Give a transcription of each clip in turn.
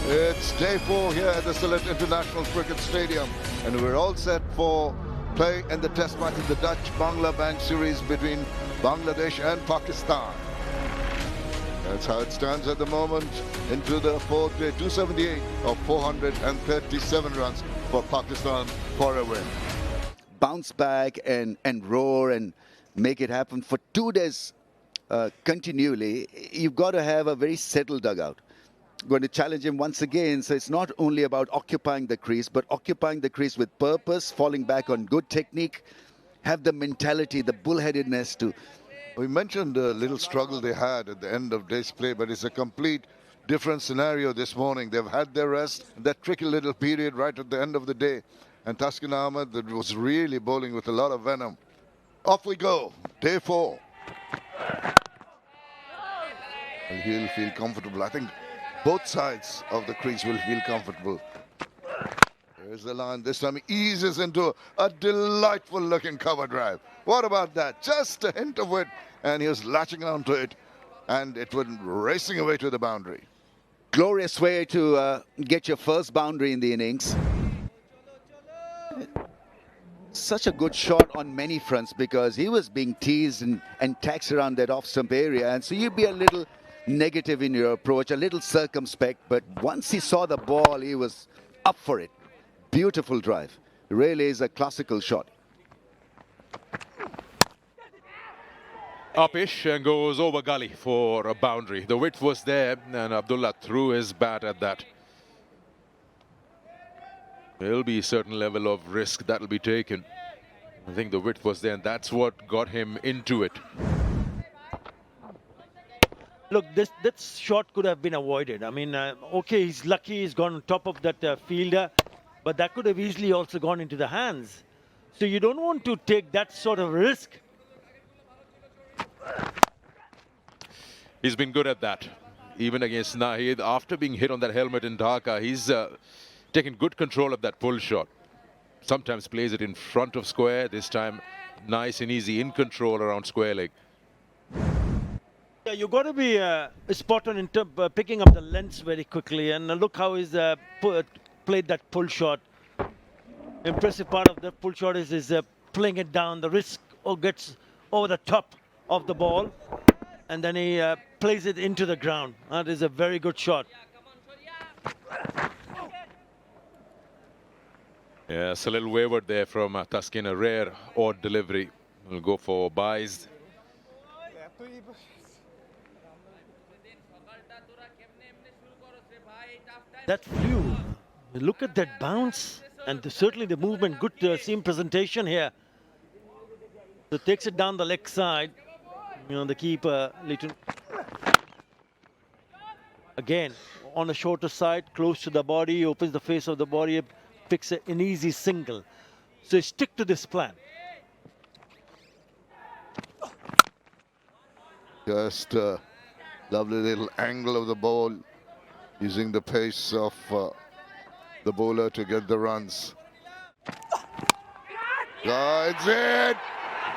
It's day 4 here at the Sylhet International Cricket Stadium, and we're all set for play in the test match in the Dutch-Bangla Bank series between Bangladesh and Pakistan. That's how it stands at the moment into the 4th day, 278 of 437 runs for Pakistan for a win. Bounce back and roar and make it happen for 2 days continually. You've got to have a very settled dugout. Going to challenge him once again, so it's not only about occupying the crease, but occupying the crease with purpose, falling back on good technique, have the mentality, the bullheadedness to... We mentioned the little struggle they had at the end of day's play, but it's a complete different scenario this morning. They've had their rest, that tricky little period right at the end of the day. And Taskin Ahmed that was really bowling with a lot of venom. Off we go, day 4. And he'll feel comfortable. I think both sides of the crease will feel comfortable. There's the line. This time he eases into a delightful looking cover drive. What about that? Just a hint of it, and he was latching onto it, and it went racing away to the boundary. Glorious way to get your first boundary in the innings. Such a good shot on many fronts because he was being teased and taxed around that off-stump area, and so you'd be a little negative in your approach, a little circumspect, but once he saw the ball, he was up for it. Beautiful drive. Really is a classical shot. Upish and goes over gully for a boundary. The width was there, and Abdullah threw his bat at that. There'll be a certain level of risk that will be taken. I think the width was there, and that's what got him into it. Look, this shot could have been avoided. I mean, okay, he's lucky he's gone on top of that fielder, but that could have easily also gone into the hands. So you don't want to take that sort of risk. He's been good at that. Even against Nahid, after being hit on that helmet in Dhaka, he's taken good control of that pull shot. Sometimes plays it in front of square. This time, nice and easy in control around square leg. Yeah, you've got to be spot on in picking up the lengths very quickly. And look how he's played that pull shot. Impressive part of the pull shot is playing it down. The wrist gets over the top of the ball. And then he plays it into the ground. That is a very good shot. Yeah, it's a little wayward there from Taskin. A rare odd delivery. We'll go for buys. That flew. Look at that bounce. And certainly the movement. Good seam presentation here. So takes it down the leg side. You know, the keeper, Leighton. Again, on the shorter side, close to the body, opens the face of the body, picks an easy single. So stick to this plan. Just a lovely little angle of the ball, using the pace of the bowler to get the runs. Guides it,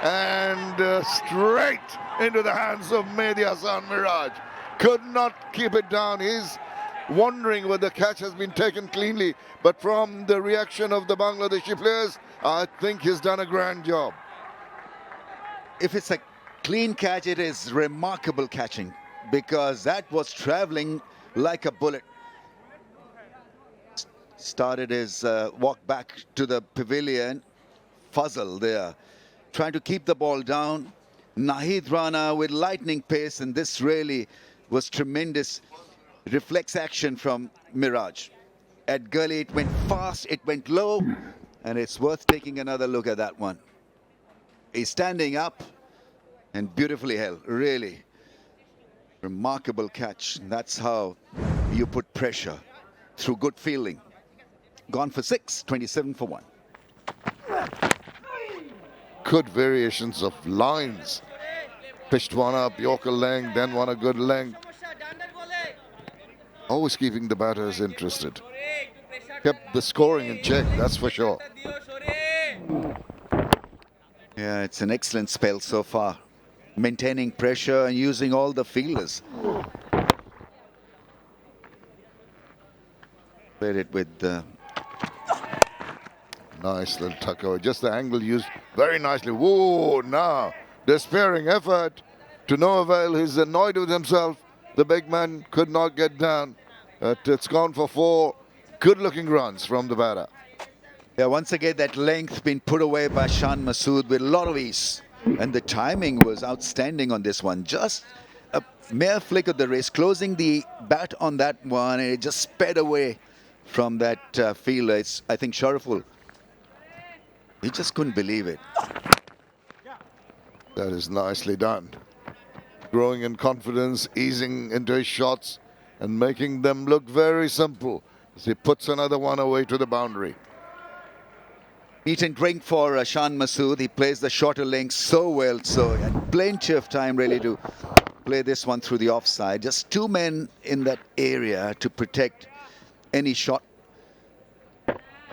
and straight into the hands of Mehdi Hasan Miraj. Could not keep it down. He's wondering whether the catch has been taken cleanly, but from the reaction of the Bangladeshi players, I think he's done a grand job. If it's a clean catch, it is remarkable catching because that was traveling like a bullet. Started his walk back to the pavilion. Fuzzle there, trying to keep the ball down. Nahid Rana with lightning pace, and this really was tremendous reflex action from Miraj. At gully, it went fast, it went low, and it's worth taking another look at that one. He's standing up and beautifully held, really. Remarkable catch. That's how you put pressure through good fielding. Gone for 6, 27 for 1. Good variations of lines. Pitched one up, Yorker length, then one a good length. Always keeping the batters interested. Kept the scoring in check, that's for sure. Yeah, it's an excellent spell so far. Maintaining pressure and using all the fielders. Played it with Nice little tuck away. Just the angle used very nicely. Whoa, now despairing effort to no avail. He's annoyed with himself. The big man could not get down. It's gone for 4 good-looking runs from the batter. Yeah, once again, that length been put away by Shan Masood with a lot of ease. And the timing was outstanding on this one. Just a mere flick of the wrist, closing the bat on that one, and it just sped away from that fielder. It's, I think, Shorturl. He just couldn't believe it. That is nicely done. Growing in confidence, easing into his shots, and making them look very simple as he puts another one away to the boundary. Eat and drink for Shan Masood. He plays the shorter length so well, so he had plenty of time really to play this one through the offside. Just 2 men in that area to protect any shot.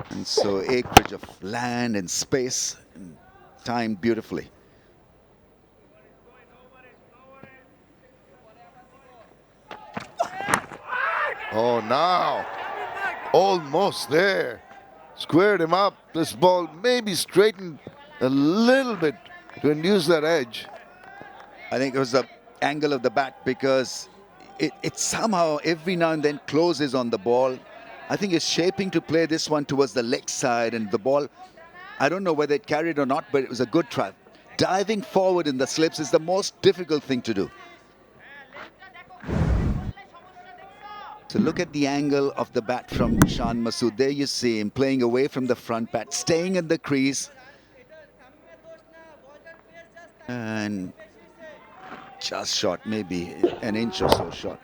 And so acreage of land and space, and timed beautifully. Oh, now almost there. Squared him up. This ball maybe straightened a little bit to induce that edge. I think it was the angle of the bat, because it somehow every now and then closes on the ball. I think it's shaping to play this one towards the leg side, and the ball, I don't know whether it carried or not, but it was a good try. Diving forward in the slips is the most difficult thing to do. So look at the angle of the bat from Shan Masood. There you see him playing away from the front bat, staying in the crease. And just short, maybe an inch or so short.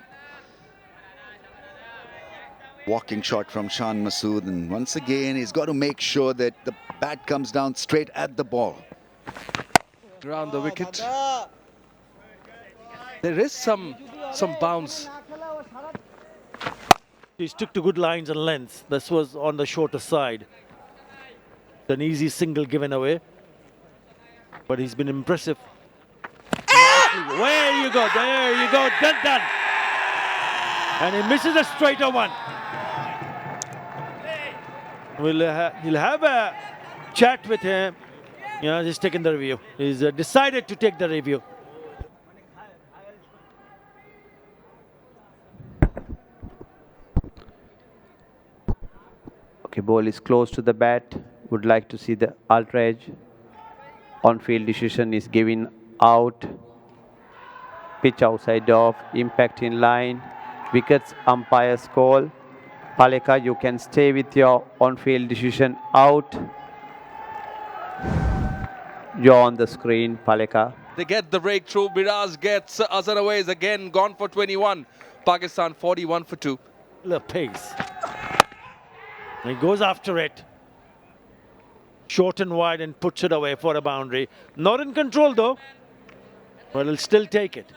Walking shot from Shan Masood, and once again he's got to make sure that the bat comes down straight at the ball. Around the wicket. There is some bounce. He took to good lines and lengths. This was on the shorter side. An easy single given away. But he's been impressive. Where you go? There you go. Done. And he misses a straighter one. He'll have a chat with him. He's taken the review. He's decided to take the review. Okay, ball is close to the bat. Would like to see the ultra edge. On-field decision is given out. Pitch outside off. Impact in line. Wickets umpire's call. Paleka, you can stay with your on-field decision out. You're on the screen, Paleka. They get the breakthrough. Miraz gets Azhar away, is again gone for 21. Pakistan 41 for 2. Look, pace. He goes after it. Short and wide and puts it away for a boundary. Not in control though. But he'll still take it.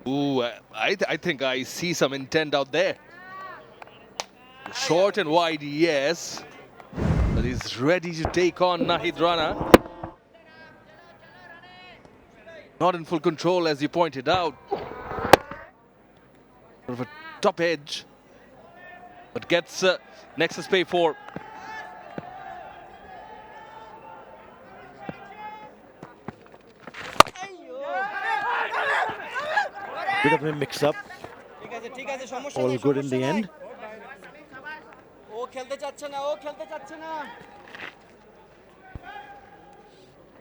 Ooh, I think I see some intent out there. Short and wide, yes. But he's ready to take on Nahid Rana. Not in full control, as you pointed out. Sort of a top edge. But gets Nexus Pay 4. Bit of a mix-up. All good in the end.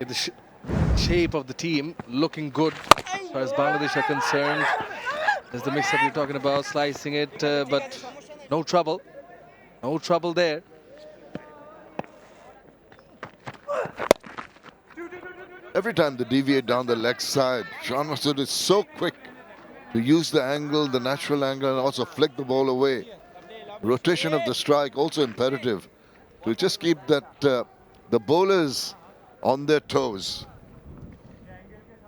The shape of the team looking good as far as Bangladesh are concerned. There's the mix-up you're talking about, slicing it, but no trouble. No trouble there. Every time they deviate down the leg side, Shan Masood is so quick to use the angle, the natural angle, and also flick the ball away. Rotation of the strike also imperative to just keep that the bowlers on their toes.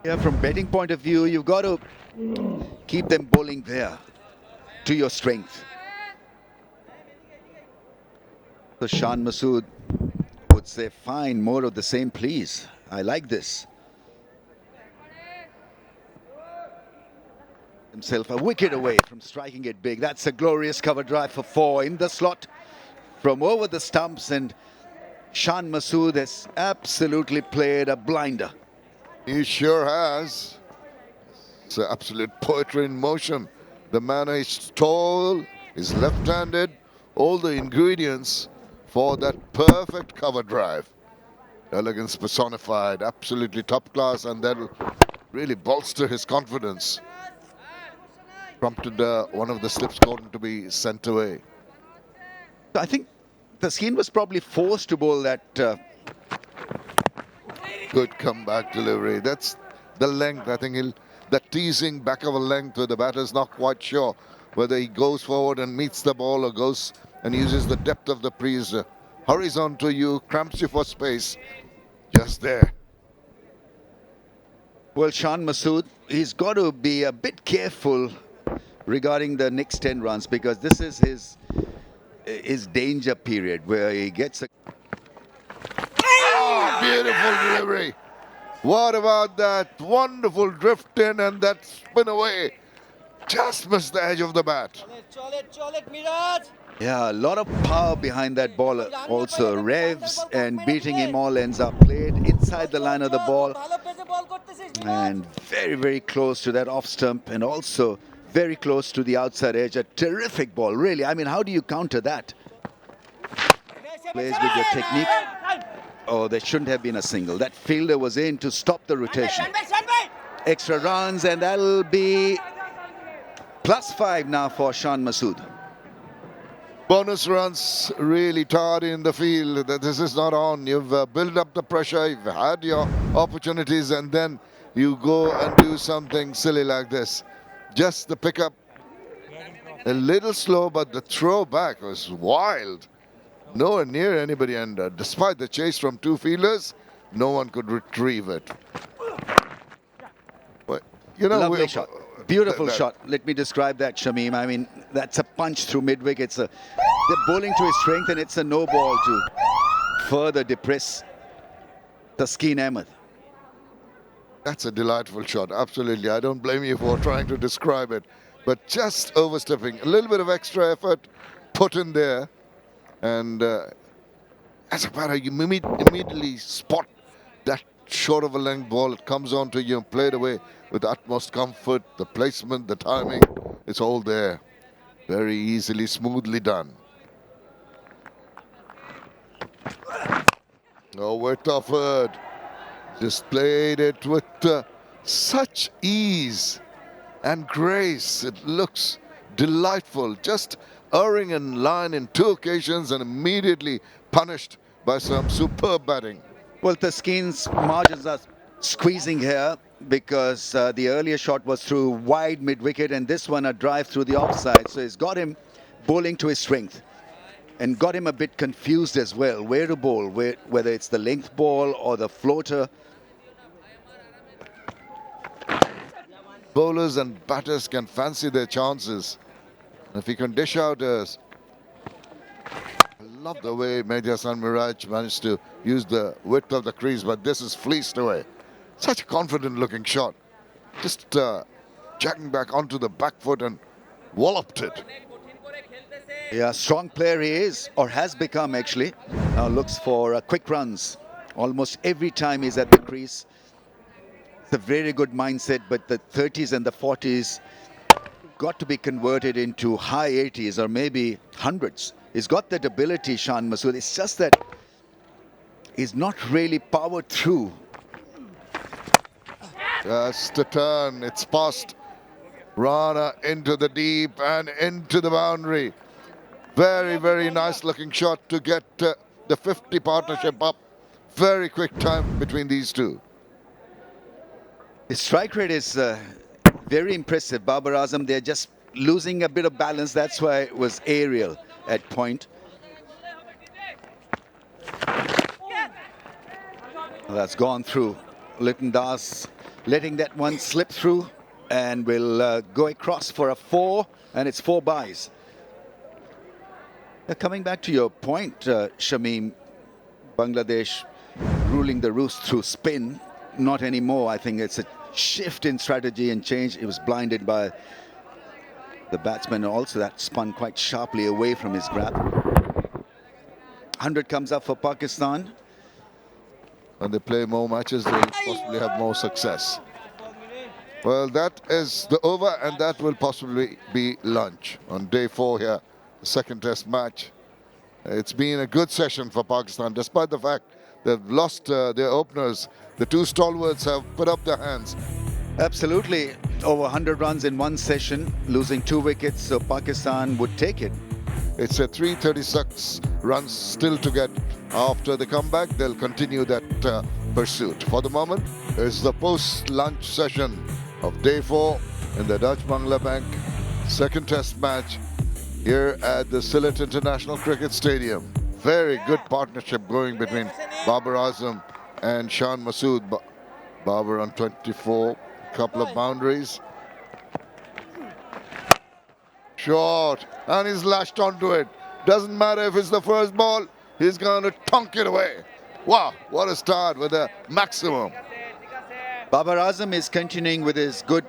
Yeah, from betting point of view, you've got to keep them bowling there to your strength. So Shan Masood would say, fine, more of the same, please. I like this. himself a wicket away from striking it big. That's a glorious cover drive for 4 in the slot from over the stumps, and Shan Masood has absolutely played a blinder. He sure has. It's absolute poetry in motion. The man is tall, is left-handed, all the ingredients for that perfect cover drive. Elegance personified, absolutely top class, and that'll really bolster his confidence. Prompted one of the slips Gordon to be sent away. I think Taskeen was probably forced to bowl that. Good comeback delivery. That's the length. I think that teasing back of a length where the batter's not quite sure whether he goes forward and meets the ball or goes and uses the depth of the crease, hurries on to you, cramps you for space. Just there. Well, Shan Masood, he's got to be a bit careful regarding the next 10 runs, because this is his danger period where he gets a... Oh, beautiful delivery. What about that wonderful drift in and that spin away? Just missed the edge of the bat. Yeah, a lot of power behind that ball also. Revs and beating him all ends up played inside the line of the ball. And very, very close to that off stump, and also very close to the outside edge. A terrific ball, really. I mean, how do you counter that? Plays with your technique. Oh, there shouldn't have been a single. That fielder was in to stop the rotation. Extra runs, and that'll be +5 now for Shan Masood. Bonus runs really tardy in the field. This is not on. You've built up the pressure. You've had your opportunities, and then you go and do something silly like this. Just the pickup, a little slow, but the throw back was wild. Nowhere near anybody, and despite the chase from 2 fielders, no one could retrieve it. But, you know, lovely shot. Beautiful shot. Let me describe that, Shamim. I mean, that's a punch through mid-wicket. They're bowling to his strength, and it's a no ball to further depress Taskeen Ahmed. That's a delightful shot, absolutely. I don't blame you for trying to describe it, but just overstepping. A little bit of extra effort put in there, and as a batter, you immediately spot that short of a length ball. It comes on to you and played away with the utmost comfort. The placement, the timing, it's all there. Very easily, smoothly done. Oh, we're offered. Just played it with such ease and grace. It looks delightful. Just erring in line in 2 occasions and immediately punished by some superb batting. Well, Taskeen's margins are squeezing here because the earlier shot was through wide mid-wicket, and this one a drive through the offside. So it's got him bowling to his strength and got him a bit confused as well. Where to bowl, whether it's the length ball or the floater. Bowlers and batters can fancy their chances. If he can dish out I love the way 𝐿𝐻𝐻 Miraj managed to use the width of the crease, but this is fleeced away. Such a confident looking shot. Just jacking back onto the back foot and walloped it. Yeah, strong player he is, or has become actually. Now looks for quick runs almost every time he's at the crease. It's a very good mindset, but the 30s and the 40s got to be converted into high 80s or maybe hundreds. He's got that ability, Shan Masood. It's just that he's not really powered through. Just a turn. It's past Rana into the deep and into the boundary. Very, very nice looking shot to get the 50 partnership up. Very quick time between these two. His strike rate is very impressive. Babar Azam, they're just losing a bit of balance. That's why it was aerial at point. Well, that's gone through. Litton Das letting that one slip through, and will go across for a 4, and it's 4 byes. Coming back to your point, Shamim, Bangladesh ruling the roost through spin. Not anymore. I think it's a shift in strategy and change. He was blinded by the batsman, and also that spun quite sharply away from his grab. 100 comes up for Pakistan. When they play more matches, they'll possibly have more success. Well, that is the over, and that will possibly be lunch on day 4 here, the second test match. It's been a good session for Pakistan, despite the fact they've lost their openers. The two stalwarts have put up their hands. Absolutely. Over 100 runs in one session, losing 2 wickets, so Pakistan would take it. It's a 336 runs still to get after the comeback. They'll continue that pursuit. For the moment, it's the post-lunch session of day 4 in the Dutch Bangla Bank second test match here at the Sylhet International Cricket Stadium. Very good partnership going between Babar Azam and Shan Masood. Babar on 24, couple of boundaries. Short, and he's lashed onto it. Doesn't matter if it's the first ball, he's going to tonk it away. Wow, what a start with a maximum. Babar Azam is continuing with his good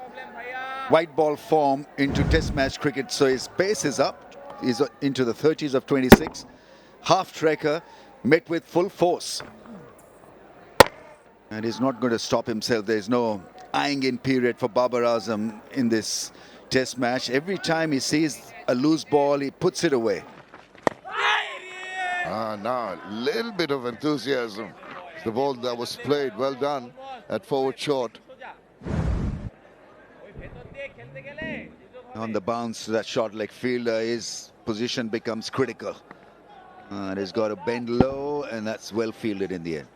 white ball form into test match cricket, so his pace is up. He's into the 30s of 26. Half tracker met with full force. And he's not going to stop himself. There's no eyeing in period for Babar Azam in this test match. Every time he sees a loose ball, he puts it away. Now a little bit of enthusiasm. The ball that was played, well done at forward short. On the bounce to that short leg fielder, his position becomes critical. And he's got to bend low, and that's well fielded in the end.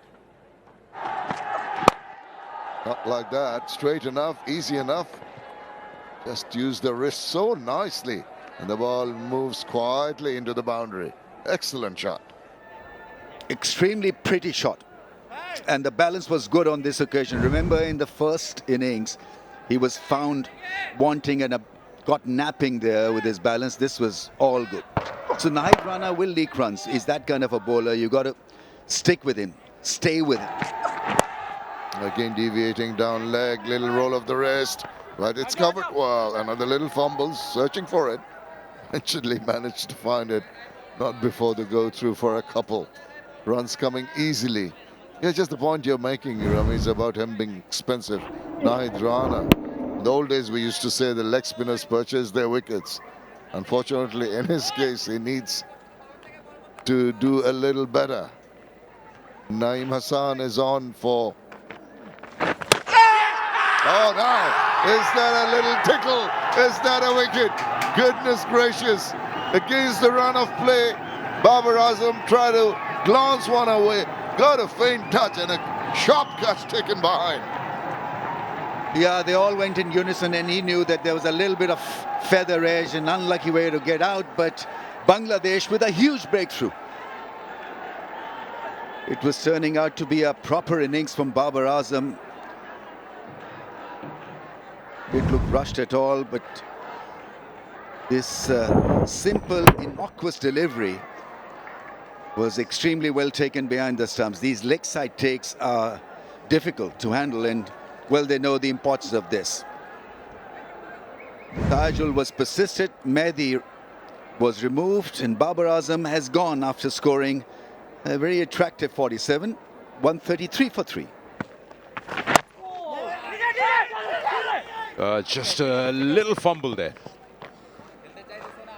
Not like that, straight enough, easy enough. Just use the wrist so nicely. And the ball moves quietly into the boundary. Excellent shot. Extremely pretty shot. And the balance was good on this occasion. Remember, in the first innings, he was found wanting and got napping there with his balance. This was all good. So Nahid Rana will leak runs. He's that kind of a bowler. You got to stick with him, stay with him. Again deviating down leg, little roll of the wrist, but it's covered well. Another little fumble, searching for it. Eventually managed to find it, not before the go through for a couple. Runs coming easily. Yeah, just the point you're making, Rami, is about him being expensive. Nahid Rana. In the old days, we used to say the leg spinners purchase their wickets. Unfortunately, in his case, he needs to do a little better. Naeem Hassan is on for... Oh, now, is that a little tickle? Is that a wicket? Goodness gracious. Against the run of play, Babar Azam tried to glance one away. Got a faint touch and a sharp catch taken behind. Yeah, they all went in unison, and he knew that there was a little bit of feather edge, an unlucky way to get out, but Bangladesh with a huge breakthrough. It was turning out to be a proper innings from Babar Azam. Didn't look rushed at all, but this simple, innocuous delivery was extremely well taken behind the stumps. These leg side takes are difficult to handle, and well, they know the importance of this. Tajul was persistent, Mehdi was removed, and Babar Azam has gone after scoring a very attractive 47, 133 for 3. Just a little fumble there.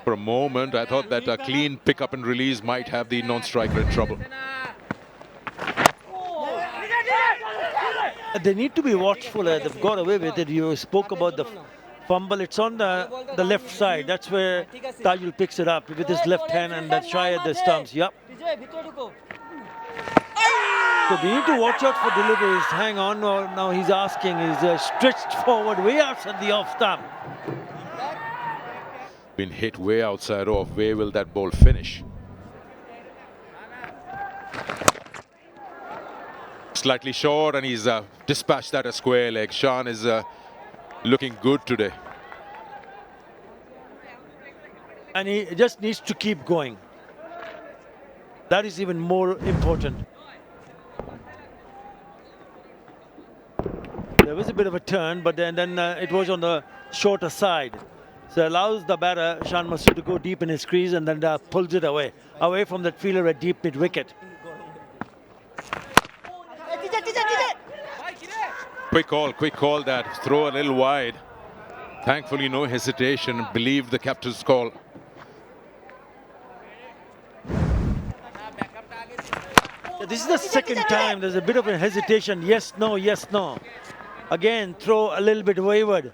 For a moment, I thought that a clean pick-up and release might have the non-striker in trouble. They need to be watchful. They've got away with it. You spoke about the fumble. It's on the left side. That's where Tajul picks it up with his left hand and then shy at the stumps. Yep. So they need to watch out for deliveries. Hang on. Now he's asking. He's stretched forward way outside the off stump. Been hit way outside off. Where will that ball finish? Slightly short, and he's dispatched that a square leg. Shan is looking good today. And he just needs to keep going. That is even more important. There was a bit of a turn, but then it was on the shorter side. So it allows the batter, Shan Masood, to go deep in his crease and then pulls it away from that fielder at deep mid-wicket. Quick call that. Throw a little wide. Thankfully, no hesitation. Believed the captain's call. This is the second time there's a bit of a hesitation. Yes, no, yes, no. Again, throw a little bit wayward.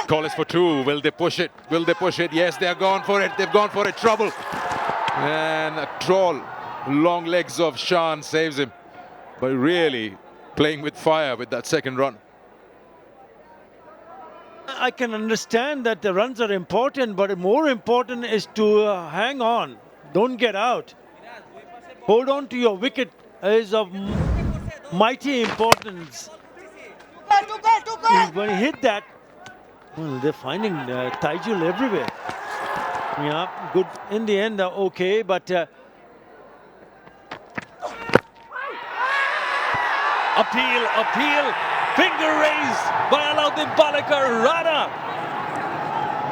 Call is for two. Will they push it? Will they push it? Yes, they are gone for it. They've gone for it. Trouble. And a troll. Long legs of Shan saves him. But really playing with fire with that second run. I can understand that the runs are important, but more important is to hang on. Don't get out. Hold on to your wicket is of mighty importance. When he hit that, well, they're finding 𝗍𝗫 everywhere. Yeah, good in the end, okay, but appeal, finger raised by Alauddin Balekar. Rana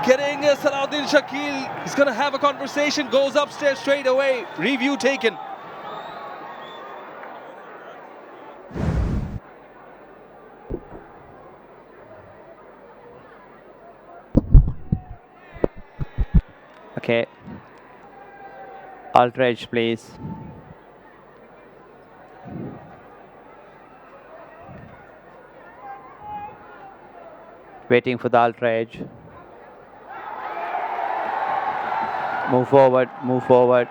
getting Salahuddin Shakil. He's going to have a conversation, goes upstairs straight away. Review taken. Okay. Ultra-edge, please. Waiting for the ultra-edge. Move forward, move forward.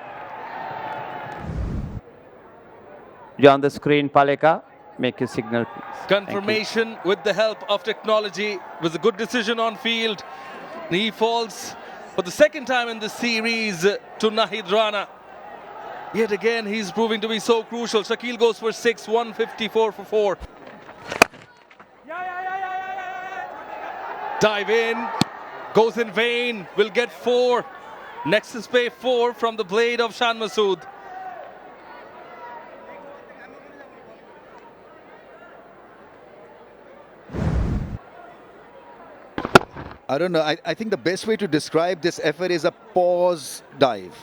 You're on the screen, Paleka. Make a signal, please. Confirmation with the help of technology. Was a good decision on field. He falls for the second time in the series to Nahid Rana. Yet again, he's proving to be so crucial. Shakil goes for 6, 154 for 4. Dive in, goes in vain, will get 4. Next is pay 4 from the blade of Shan Masood. I don't know. I think the best way to describe this effort is a pause dive.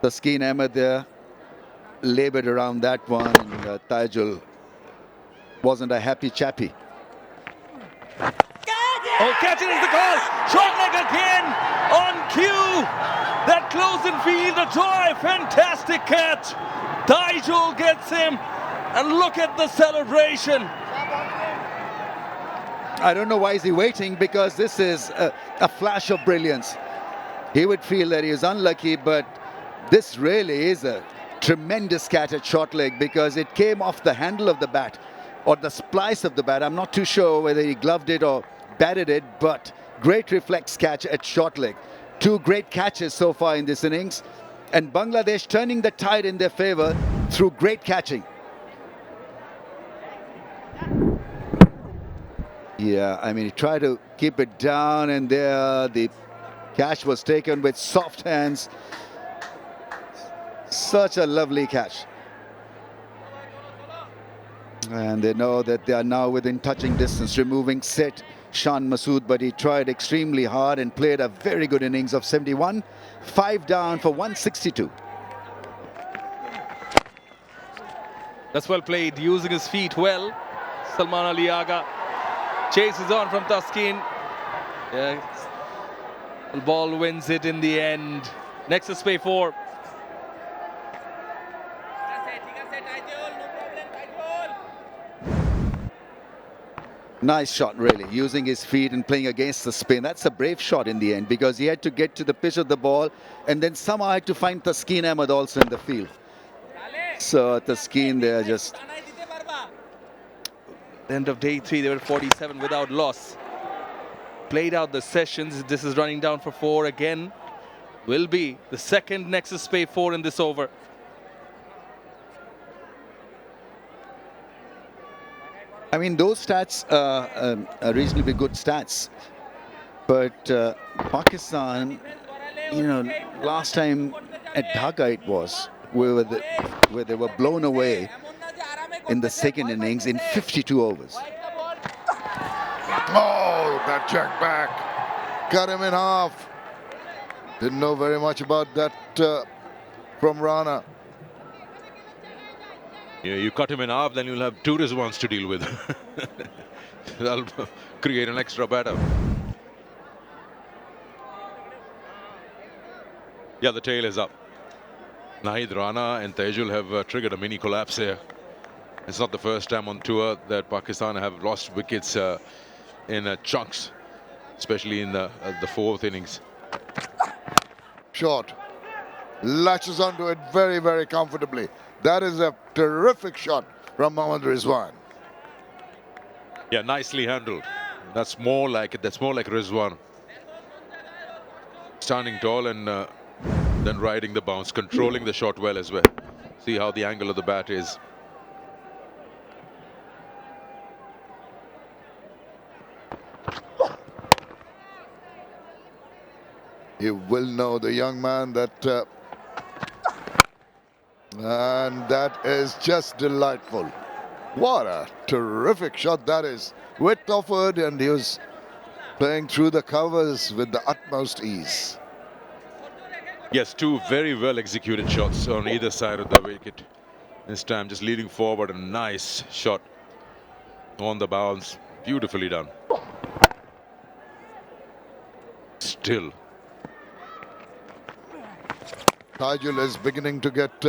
Taskin Ahmed there labored around that one. And 𝗍𝗫 wasn't a happy chappy. Oh, catching is the call. Short leg again on cue. That close in field, a joy. Fantastic catch. 𝗍𝗫 gets him. And look at the celebration. I don't know why is he waiting, because this is a flash of brilliance. He would feel that he is unlucky, but this really is a tremendous catch at short leg, because it came off the handle of the bat or the splice of the bat. I'm not too sure whether he gloved it or batted it, but great reflex catch at short leg. 2 great catches so far in this innings, and Bangladesh turning the tide in their favor through great catching. Yeah, I mean, he tried to keep it down, and there the catch was taken with soft hands. Such a lovely catch. And they know that they are now within touching distance, removing set Shan Masood, but he tried extremely hard and played a very good innings of 71. 5 down for 162. That's well played, using his feet well. Salman Ali Agha chases on from Taskin. Yeah, the ball wins it in the end. Next is pay 4. Nice shot, really, using his feet and playing against the spin. That's a brave shot in the end, because he had to get to the pitch of the ball and then somehow had to find Taskin Ahmed also in the field. So Taskin there just... End of day 3, they were 47 without loss. Played out the sessions. This is running down for 4 again. Will be the second Nexus pay 4 in this over. I mean, those stats are reasonably good stats, but Pakistan You know, last time at Dhaka it was, where they were blown away in the second innings in 52 overs. Oh, that jack back. Cut him in half. Didn't know very much about that from Rana. Yeah, you cut him in half, then you'll have 2 Rizwans to deal with. That'll create an extra batter. Yeah, the tail is up. Nahid Rana and Tejul have triggered a mini collapse here. It's not the first time on tour that Pakistan have lost wickets in chunks, especially in the 4th innings. Short. Latches onto it very, very comfortably. That is a terrific shot from Mohammad Rizwan. Yeah, nicely handled. That's more like Rizwan. Standing tall and then riding the bounce, controlling the shot well as well. See how the angle of the bat is. You will know the young man that and that is just delightful. What a terrific shot that is. Width offered, and he was playing through the covers with the utmost ease. Yes, 2 very well executed shots on either side of the wicket. This time just leading forward, a nice shot on the bounce. Beautifully done. Still. Tejul is beginning to get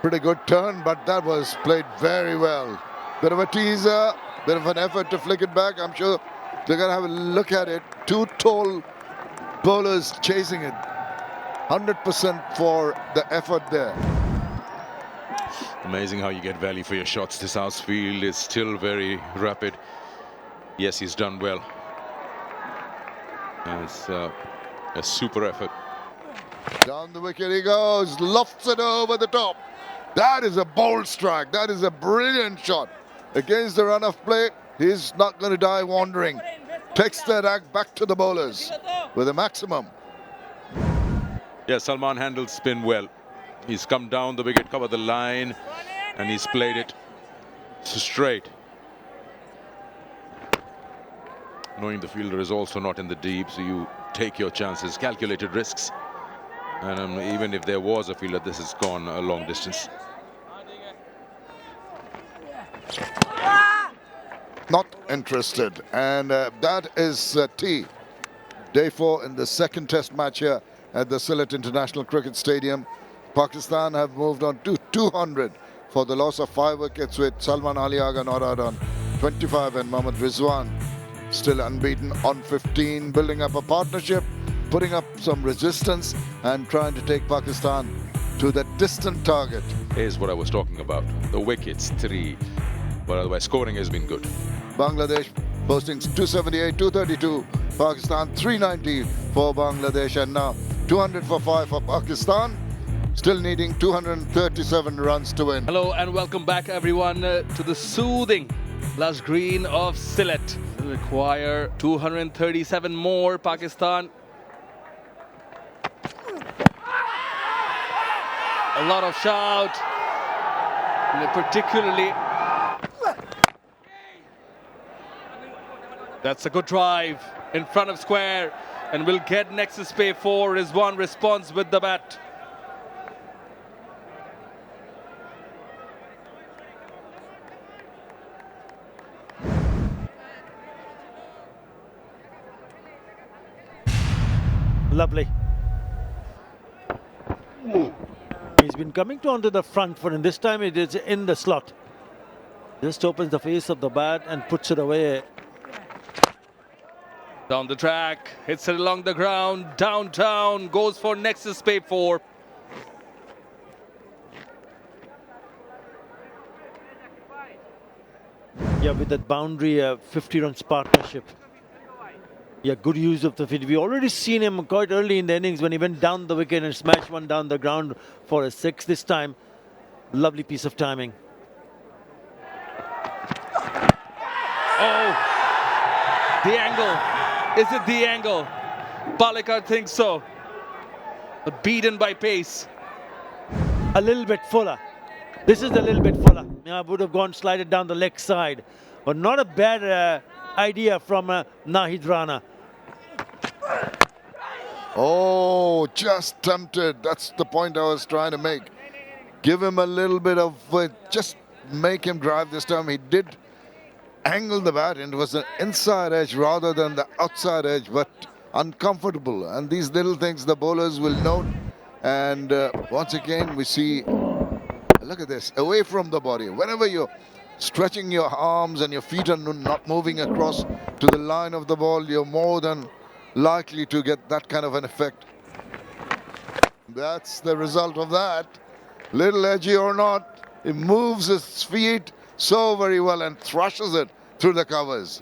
pretty good turn, but that was played very well. Bit of a teaser, bit of an effort to flick it back. I'm sure they're going to have a look at it. 2 tall bowlers chasing it. 100% for the effort there. Amazing how you get value for your shots. This outfield is still very rapid. Yes, he's done well. It's a super effort. Down the wicket he goes, lofts it over the top. That is a bold strike. That is a brilliant shot. Against the run of play, he's not going to die wandering. Takes that act back to the bowlers with a maximum. Yeah, Salman handled spin well. He's come down the wicket, covered the line, and he's played it straight. Knowing the fielder is also not in the deep, so you take your chances, calculated risks. And even if there was a fielder, this has gone a long distance. Not interested. And that is T. Day 4 in the 2nd test match here at the Sylhet International Cricket Stadium. Pakistan have moved on to 200 for the loss of 5 wickets, with Salman Ali Agha not out on 25 and Mohammad Rizwan still unbeaten on 15, building up a partnership, putting up some resistance and trying to take Pakistan to the distant target. Here's what I was talking about. The wickets, 3. But otherwise, scoring has been good. Bangladesh posting 278, 232. Pakistan 390 for Bangladesh, and now 200 for 5 for Pakistan. Still needing 237 runs to win. Hello and welcome back everyone to the soothing lush green of Sylhet. Will require 237 more. Pakistan. A lot of shout, and particularly. That's a good drive in front of square, and will get nexus pay for Rizwan responds with the bat. Lovely. He's been coming onto the front foot, and this time it is in the slot. Just opens the face of the bat and puts it away. Down the track, hits it along the ground, downtown, goes for nexus pay 4. Yeah, with that boundary, 50 runs partnership. Yeah, good use of the field. We already seen him quite early in the innings when he went down the wicket and smashed one down the ground for a 6. This time, lovely piece of timing. Oh, the angle. Is it the angle? Palekar thinks so. but beaten by pace. A little bit fuller. This is a little bit fuller. I would have gone slided down the leg side, but not a bad idea from Nahid Rana. Oh, just tempted. That's the point I was trying to make. Give him a little bit of, just make him drive this time. He did angle the bat, and it was an inside edge rather than the outside edge, but uncomfortable. And these little things the bowlers will note. And once again, we see, look at this, away from the body. Whenever you're stretching your arms and your feet are not moving across to the line of the ball, you're more than likely to get that kind of an effect. That's the result of that. Little edgy or not, he moves his feet so very well and thrushes it through the covers.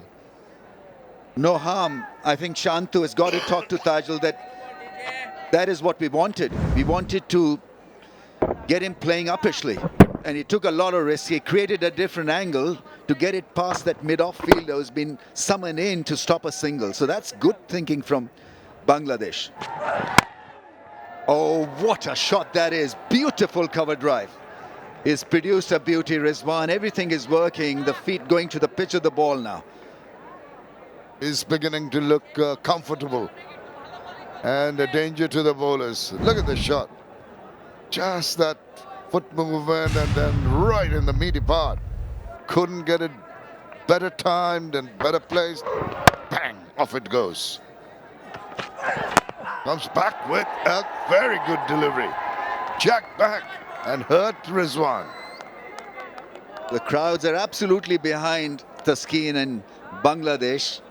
No harm. I think Shantu has got to talk to Tajul that is what we wanted. We wanted to get him playing uppishly, and he took a lot of risks. He created a different angle to get it past that mid-off fielder who's been summoned in to stop a single. So that's good thinking from Bangladesh. Oh, what a shot that is. Beautiful cover drive. He's produced a beauty, Rizwan. Everything is working. The feet going to the pitch of the ball now. He's beginning to look comfortable and a danger to the bowlers. Look at the shot. Just that foot movement and then right in the meaty part. Couldn't get it better timed and better placed. Bang, off it goes. Comes back with a very good delivery. Jack back and hurt Rizwan. The crowds are absolutely behind Taskin and Bangladesh.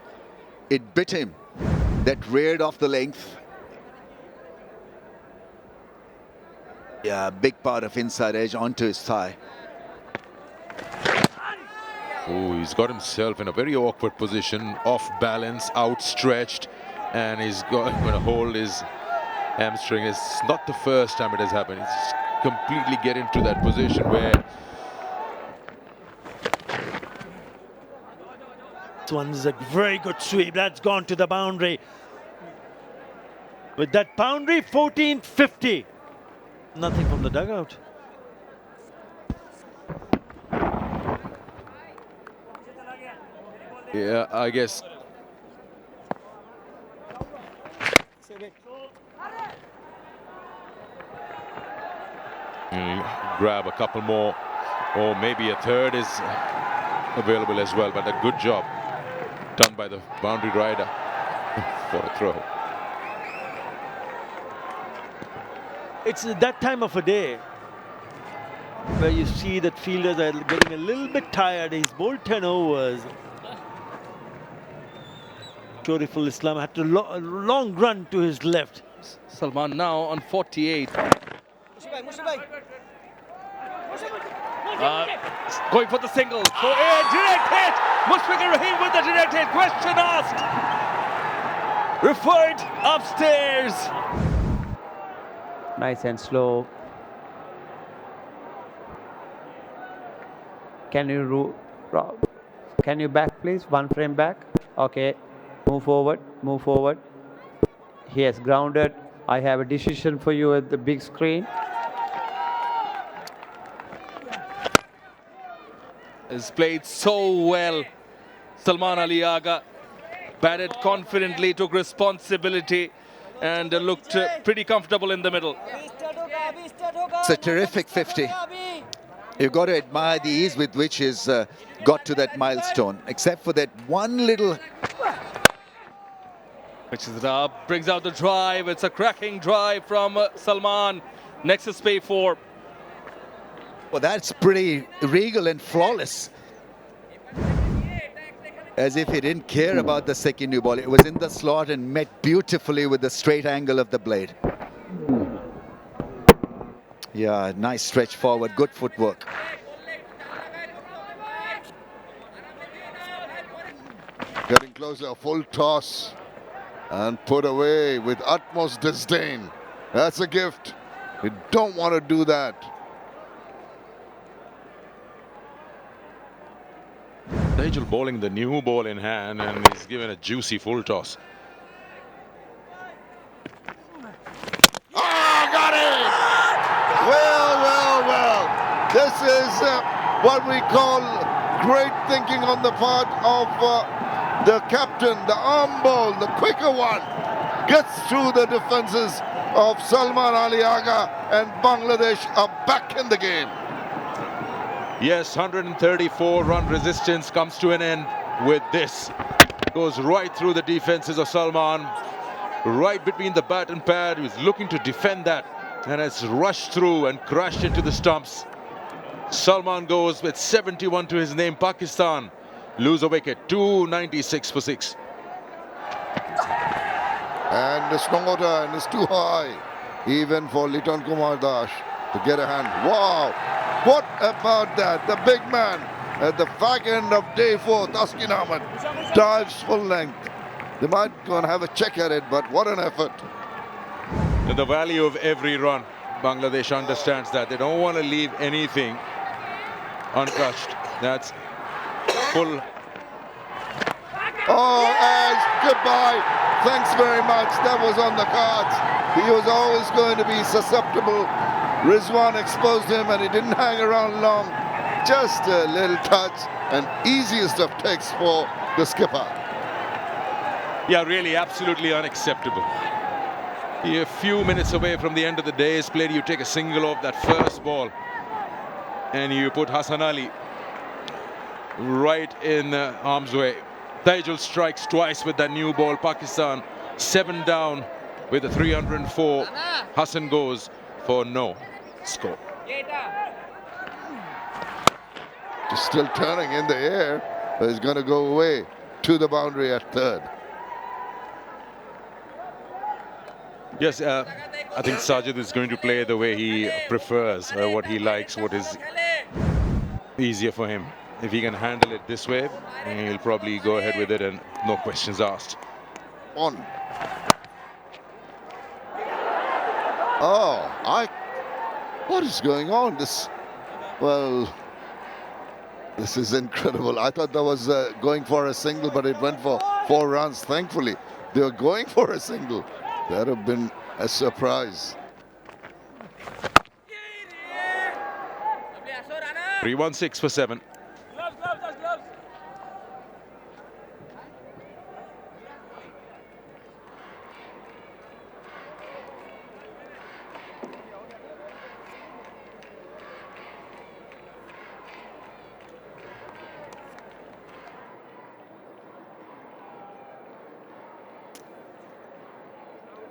It bit him. That reared off the length. Yeah, big part of inside edge onto his thigh. Oh, he's got himself in a very awkward position, off balance, outstretched, and he's going to hold his hamstring. It's not the first time it has happened. It's completely get into that position where This one's a very good sweep. That's gone to the boundary. With that boundary, 1450. Nothing from the dugout. yeah, I guess grab a couple more, or maybe a third is available as well, but a good job done by the boundary rider for a throw. It's that time of a day where you see that fielders are getting a little bit tired. He's bowled 10 overs. Shorturl Islam had a long run to his left. Salman now on 48. Going for the single. So a direct hit. Mushfiqur Rahim with the direct hit. Question asked. Referred upstairs. Nice and slow. Can you back, please? One frame back. Okay. Move forward. Move forward. He has grounded. I have a decision for you at the big screen. Has played so well. Salman Ali Agha batted confidently, took responsibility, and looked pretty comfortable in the middle. It's a terrific 50. You've got to admire the ease with which he's got to that milestone, except for that one little... Which is up, brings out the drive. It's a cracking drive from Salman. Next is pay 4. Well, that's pretty regal and flawless. As if he didn't care about the second new ball. It was in the slot and met beautifully with the straight angle of the blade. Yeah, nice stretch forward, good footwork. Getting closer, a full toss and put away with utmost disdain. That's a gift. You don't want to do that. Nigel bowling the new ball in hand, and he's given a juicy full toss. what we call great thinking on the part of the captain, the arm ball, the quicker one, gets through the defenses of Salman Ali Agha, and Bangladesh are back in the game. Yes, 134-run resistance comes to an end with this. Goes right through the defenses of Salman, right between the bat and pad. He was looking to defend that, and has rushed through and crashed into the stumps. Salman goes with 71 to his name. Pakistan lose a wicket, 296 for 6. And the strong order is too high, even for Liton Kumar Das to get a hand. Wow, what about that? The big man at the back end of day 4, Taskin Ahmed, dives full length. They might go and have a check at it, but what an effort. The value of every run, Bangladesh understands that. They don't want to leave anything untouched. That's full. Oh, and goodbye. Thanks very much. That was on the cards. He was always going to be susceptible. Rizwan exposed him and he didn't hang around long. Just a little touch, and easiest of takes for the skipper. Yeah, really, absolutely unacceptable. You're a few minutes away from the end of the day's play. You take a single off that first ball, and you put Hassan Ali right in harm's way. Taijul strikes twice with that new ball. Pakistan 7 down with a 304. Hassan goes for no score. Just still turning in the air, but he's going to go away to the boundary at third. Yes, I think Sajid is going to play the way he prefers, what he likes, what is easier for him. If he can handle it this way, he'll probably go ahead with it and no questions asked. On. Oh, what is going on? This is incredible. I thought that was going for a single, but it went for 4 runs. Thankfully, they were going for a single. That would have been a surprise. 316 for 7.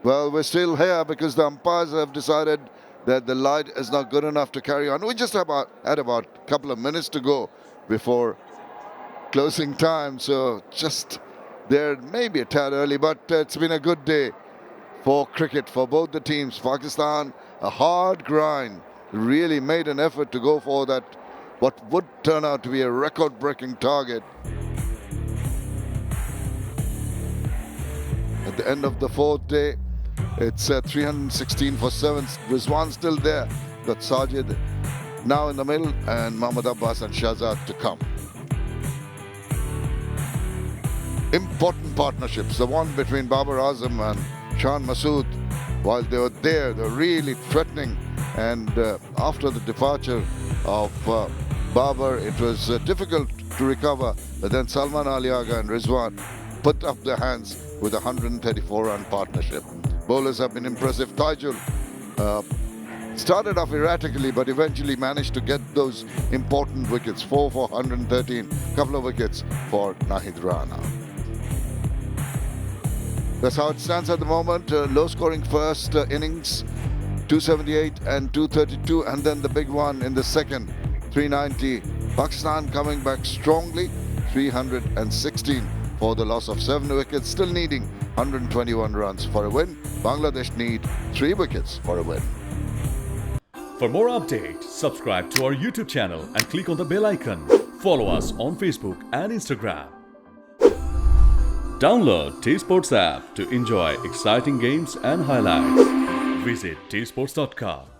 Well, we're still here because the umpires have decided that the light is not good enough to carry on. We just had about a couple of minutes to go before closing time, so just there maybe a tad early, but it's been a good day for cricket for both the teams. Pakistan, a hard grind, really made an effort to go for that, what would turn out to be a record-breaking target. At the end of the 4th day, it's 316 for 7. Rizwan still there. Got Sajid now in the middle, and Mohammad Abbas and Shahzad to come. Important partnerships. The one between Babar Azam and Shan Masood. While they were there, they were really threatening. And after the departure of Babar, it was difficult to recover. But then Salman Ali Agha and Rizwan put up their hands with a 134-run partnership. Bowlers have been impressive. Taijul started off erratically, but eventually managed to get those important wickets. 4 for 113, couple of wickets for Nahid Rana. That's how it stands at the moment. Low-scoring first innings, 278 and 232, and then the big one in the second, 390. Pakistan coming back strongly, 316 for the loss of 7 wickets, still needing 121 runs for a win. Bangladesh need 3 wickets for a win. For more updates, subscribe to our YouTube channel and click on the bell icon. Follow us on Facebook and Instagram. Download 𝐷 Sports app to enjoy exciting games and highlights. Visit 𝐷sports.com.